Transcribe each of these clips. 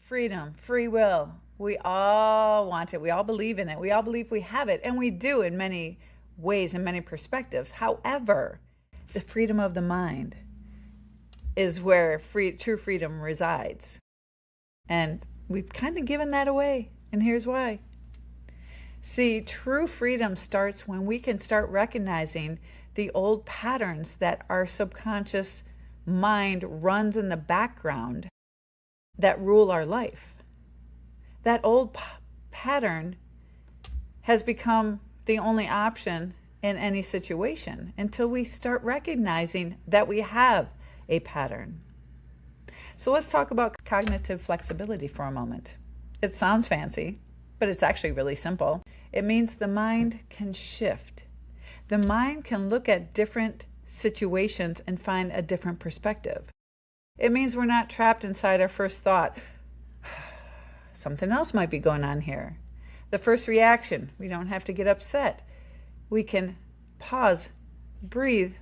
Freedom, free will. We all want it. We all believe in it. We all believe we have it. And we do in many ways and many perspectives. However, the freedom of the mind is where true freedom resides. And we've kind of given that away. And here's why. See, true freedom starts when we can start recognizing the old patterns that our subconscious mind runs in the background that rule our life. That old pattern has become the only option in any situation until we start recognizing that we have a pattern. So let's talk about cognitive flexibility for a moment. It sounds fancy, but it's actually really simple. It means the mind can shift. The mind can look at different situations and find a different perspective. It means we're not trapped inside our first thought. Something else might be going on here. The first reaction, we don't have to get upset. We can pause, breathe,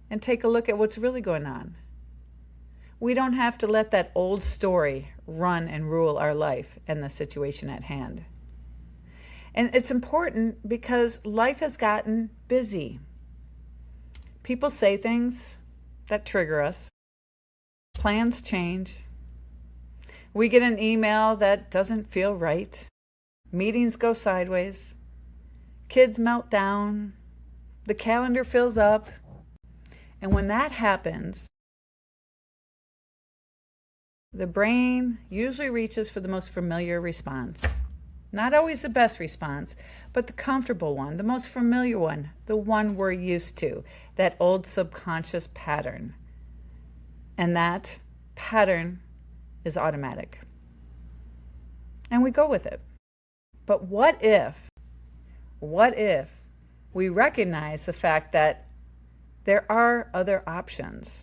and take a look at what's really going on. We don't have to let that old story run and rule our life and the situation at hand. And it's important because life has gotten busy. People say things that trigger us. Plans change. We get an email that doesn't feel right. Meetings go sideways. Kids melt down. The calendar fills up. And when that happens, the brain usually reaches for the most familiar response. Not always the best response, but the comfortable one, the most familiar one, the one we're used to, that old subconscious pattern. And that pattern is automatic. And we go with it. But what if we recognize the fact that there are other options?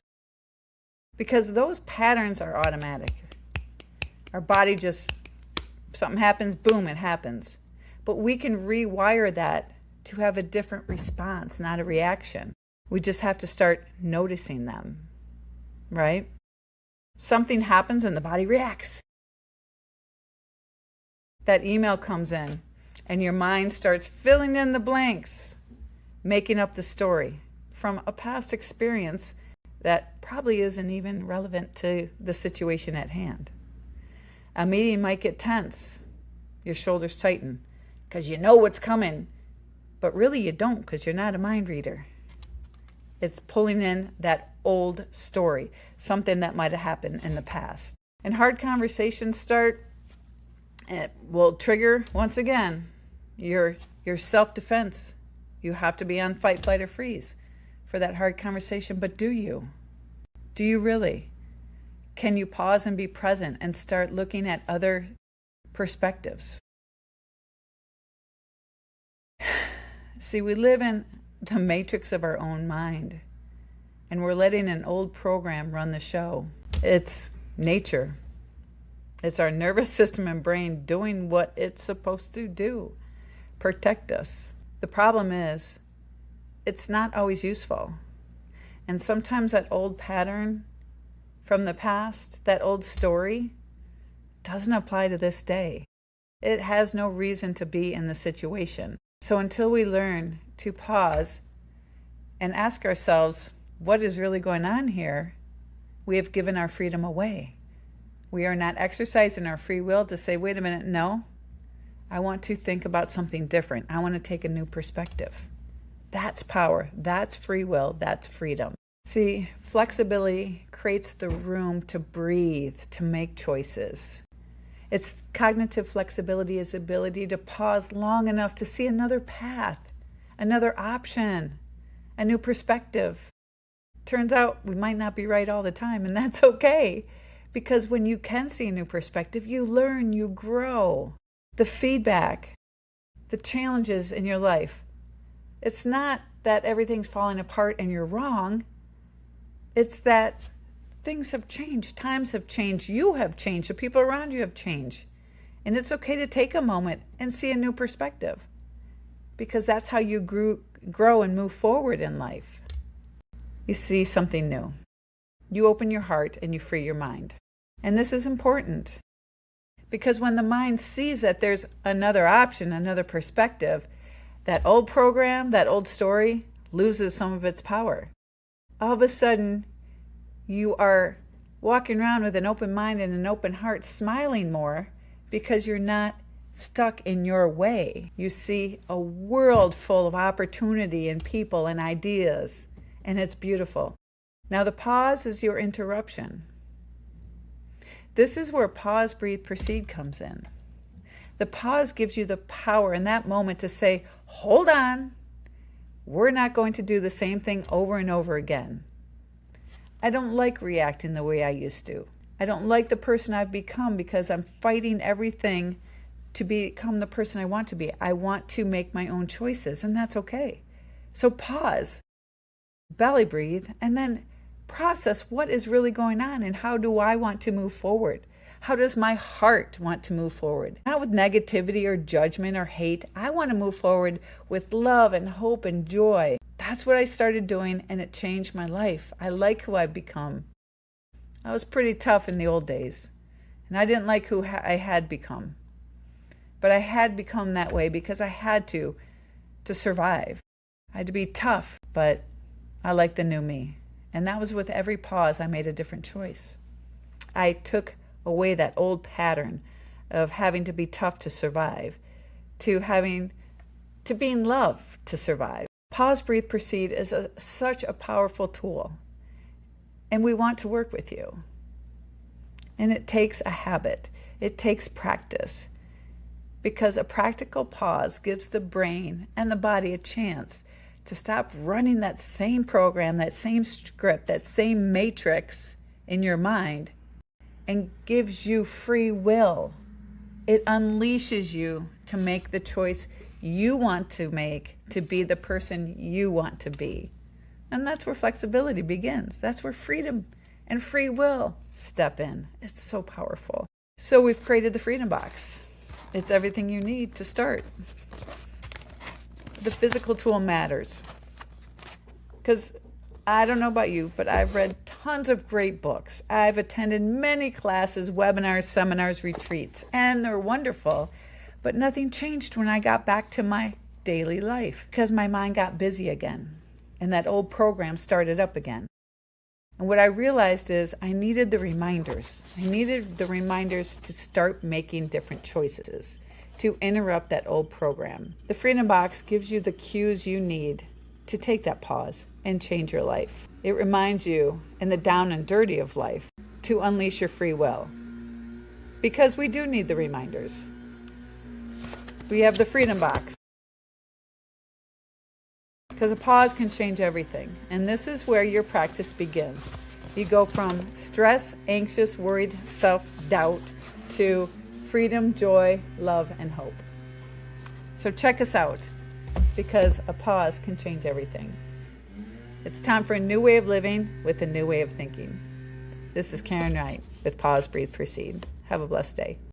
Because those patterns are automatic. Our body just, something happens, boom, it happens. But we can rewire that to have a different response, not a reaction. We just have to start noticing them. Right? Something happens and the body reacts. That email comes in and your mind starts filling in the blanks, making up the story from a past experience that probably isn't even relevant to the situation at hand. A meeting might get tense. Your shoulders tighten because you know what's coming, but really you don't because you're not a mind reader. It's pulling in that old story, something that might have happened in the past. And hard conversations start, it will trigger, once again, your self-defense. You have to be on fight, flight, or freeze for that hard conversation. But do you? Do you really? Can you pause and be present and start looking at other perspectives? See, we live in the matrix of our own mind, and we're letting an old program run the show. It's nature. It's our nervous system and brain doing what it's supposed to do, protect us. The problem is, it's not always useful. And sometimes that old pattern from the past, that old story, doesn't apply to this day. It has no reason to be in the situation. So until we learn to pause and ask ourselves, what is really going on here? We have given our freedom away. We are not exercising our free will to say, wait a minute, no, I want to think about something different. I want to take a new perspective. That's power. That's free will. That's freedom. See, flexibility creates the room to breathe, to make choices. It's cognitive flexibility is the ability to pause long enough to see another path, another option, a new perspective. Turns out we might not be right all the time, and that's okay. Because when you can see a new perspective, you learn, you grow. The feedback, the challenges in your life, it's not that everything's falling apart and you're wrong. It's that things have changed, times have changed, you have changed, the people around you have changed. And it's okay to take a moment and see a new perspective, because that's how you grow and move forward in life. You see something new. You open your heart and you free your mind. And this is important. Because when the mind sees that there's another option, another perspective, that old program, that old story loses some of its power. All of a sudden, you are walking around with an open mind and an open heart, smiling more because you're not stuck in your way. You see a world full of opportunity and people and ideas, and it's beautiful. Now the pause is your interruption. This is where pause, breathe, proceed comes in. The pause gives you the power in that moment to say, hold on, we're not going to do the same thing over and over again. I don't like reacting the way I used to. I don't like the person I've become because I'm fighting everything to become the person I want to be. I want to make my own choices, and that's okay. So pause, belly breathe, and then process what is really going on and how do I want to move forward? How does my heart want to move forward? Not with negativity or judgment or hate. I want to move forward with love and hope and joy. That's what I started doing, and it changed my life. I like who I've become. I was pretty tough in the old days, and I didn't like who I had become. But I had become that way because I had to survive. I had to be tough, but I like the new me. And that was with every pause, I made a different choice. I took away that old pattern of having to be tough to survive, to being loved to survive. Pause, breathe, proceed is such a powerful tool. And we want to work with you. And it takes a habit. It takes practice. Because a practical pause gives the brain and the body a chance to stop running that same program, that same script, that same matrix in your mind, and gives you free will. It unleashes you to make the choice you want to make, to be the person you want to be. And that's where flexibility begins. That's where freedom and free will step in. It's so powerful. So we've created the Freedom Box. It's everything you need to start. The physical tool matters. Because I don't know about you, but I've read tons of great books. I've attended many classes, webinars, seminars, retreats, and they're wonderful. But nothing changed when I got back to my daily life because my mind got busy again and that old program started up again. And what I realized is I needed the reminders. I needed the reminders to start making different choices, to interrupt that old program. The Freedom Box gives you the cues you need to take that pause and change your life. It reminds you in the down and dirty of life to unleash your free will. Because we do need the reminders. We have the Freedom Box. Because a pause can change everything. And this is where your practice begins. You go from stress, anxious, worried, self-doubt to freedom, joy, love, and hope. So check us out, because a pause can change everything. It's time for a new way of living with a new way of thinking. This is Karen Wright with Pause, Breathe, Proceed. Have a blessed day.